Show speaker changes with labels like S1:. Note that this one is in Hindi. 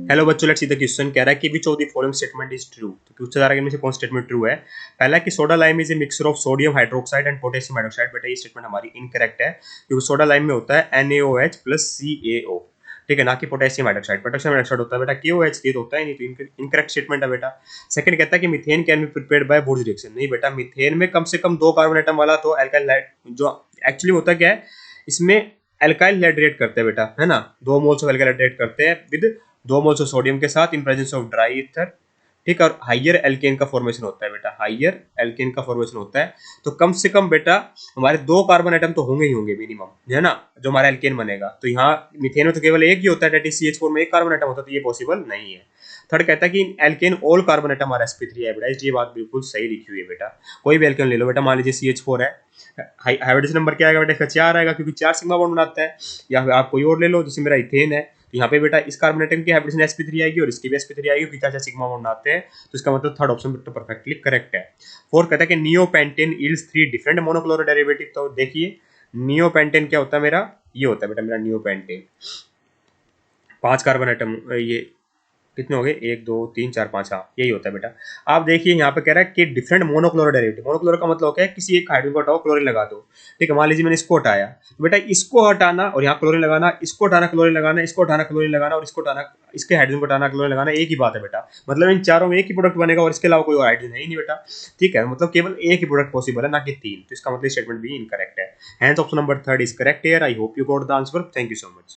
S1: हेलो बच्चों, लेट्स सी द क्वेश्चन। कह रहा है कि which of the following statement is true. तो पूछा जा रहा है कि इनमें से कौन स्टेटमेंट ट्रू है। पहला कि soda lime is a mixture of sodium hydroxide and potassium hydroxide. बेटा ये स्टेटमेंट हमारी इनकरेक्ट है, क्योंकि सोडा लाइम में होता है NaOH प्लस CaO, ठीक है, ना कि पोटेशियम हाइड्रोक्साइड। पोटेशियम हाइड्रोक्साइड होता है बेटा KOH, ये तो होता है नहीं, तो इनकरेक्ट स्टेटमेंट है बेटा। सेकंड कहता है कि methane can be prepared by Burj reaction. नहीं बेटा, मीथेन में कम से कम 2 कार्बन एटम वाला तो एल्काइल, जो एक्चुअली होता क्या है इसमें, एल्काइल हाइड्रेट करते हैं बेटा, है ना, 2 मोल्स ऑफ एल्काइल हाइड्रेट करते हैं विद 2 मोल्स ऑफ सोडियम के साथ in presence of dry ether, ठीक है। और हाइयर एल्केन का फॉर्मेशन होता है बेटा, हाइयर एल्केन का फॉर्मेशन होता है। तो कम से कम बेटा हमारे 2 कार्बन एटम तो होंगे ही होंगे मिनिमम, है ना, जो हमारा एल्केन बनेगा। तो यहाँ मीथेन में तो केवल एक ही होता है, दैट इज CH4 में एक कार्बन एटम होता है, तो ये पॉसिबल नहीं है। थर्ड कहता है कि alkane all carbon atom are sp3 है बेटा। ये बात बिल्कुल सही लिखी हुई है बेटा। कोई भी एल्केन ले लो बेटा, मान लीजिए CH4 है, हाइब्रिडेशन नंबर क्या आएगा बेटा, इसका 4 आएगा, क्योंकि 4 सिग्मा बॉन्ड बनाता है। या फिर आप कोई और ले लो, जैसे मेरा इथेन है, तो यहाँ पे बेटा इस कार्बन एटम की हाइब्रिडेशन sp3 आएगी और इसकी भी sp3 आएगी, क्योंकि 4 सिग्मा बॉन्ड आते हैं। तो इसका मतलब थर्ड ऑप्शन तो परफेक्टली करेक्ट है। फोर्थ कहता है कि neopentane yields 3 different monochloro derivative. तो देखिए नियोपेंटेन क्या होता है मेरा, ये होता है बेटा मेरा नियोपेंटेन। 5 कार्बन एटम, ये कितने हो गए, 1 2 3 4 5, हाँ यही होता है बेटा। आप देखिए यहाँ पे कह रहा है कि डिफरेंट मोनोक्लोरो डेरिवेटिव। मोनोक्लोरो का मतलब क्या है, किसी एक हाइड्रोजन को हटाओ, क्लोरीन लगा दो, ठीक है। मान लीजिए मैंने इसको हटाया, तो बेटा इसको हटाना और यहाँ क्लोरीन लगाना, इसको हटाना क्लोरीन लगाना, इसको हटाना क्लोरीन लगाना और इसको हटाना, इसके हाइड्रोजन को हटाना क्लोरीन लगाना, एक ही बात है बेटा। मतलब इन चारों में एक ही प्रोडक्ट बनेगा और इसके अलावा कोई और हाइड्रोजन है ही नहीं बेटा, ठीक है। मतलब केवल एक ही प्रोडक्ट पॉसिबल है, ना कि 3। तो इसका मतलब स्टेटमेंट भी इनकरेक्ट है। Hence option number 3 is correct here. I hope you got the answer. Thank you so much.